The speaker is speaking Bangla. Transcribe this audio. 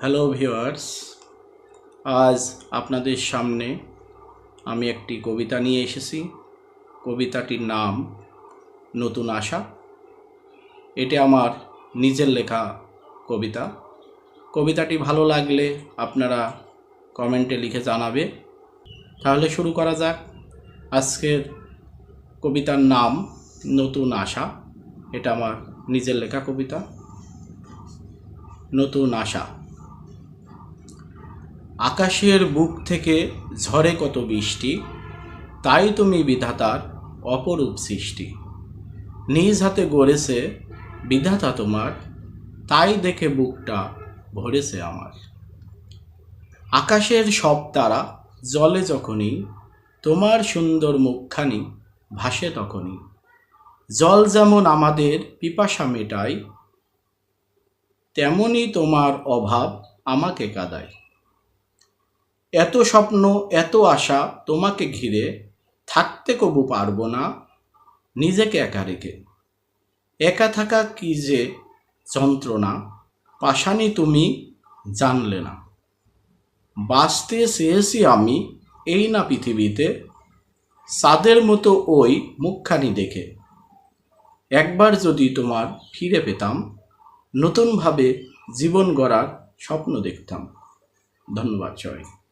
হ্যালো ভিউয়ার্স, আজ আপনাদের সামনে আমি একটি কবিতা নিয়ে এসেছি। কবিতাটির নাম নতুন আশা। এটি আমার নিজের লেখা কবিতা। কবিতাটি ভালো লাগলে আপনারা কমেন্টে লিখে জানাবে। তাহলে শুরু করা যাক। আজকের কবিতার নাম নতুন আশা। এটা আমার নিজের লেখা কবিতা। নতুন আশা। আকাশের বুক থেকে ঝরে কত বৃষ্টি, তাই তুমি বিধাতার অপরূপ সৃষ্টি। নিজ হাতে গড়েছে বিধাতা তোমার, তাই দেখে বুকটা ভরেছে আমার। আকাশের সব তারা জলে যখনই, তোমার সুন্দর মুখখানি ভাসে তখনই। জল যেমন আমাদের পিপাসা মেটায়, তেমনি তোমার অভাব আমাকে কাঁদায়। এত স্বপ্ন এত আশা তোমাকে ঘিরে, থাকতে কবু পারবো না নিজেকে একা রেখে। একা থাকা কি যে যন্ত্রণা, পাশানি তুমি জানলে না। বাঁচতে চেয়েছি আমি এই না পৃথিবীতে, চাঁদের মতো ওই মুখখানি দেখে। একবার যদি তোমার ফিরে পেতাম, নতুনভাবে জীবন গড়ার স্বপ্ন দেখতাম। ধন্যবাদ সবাই।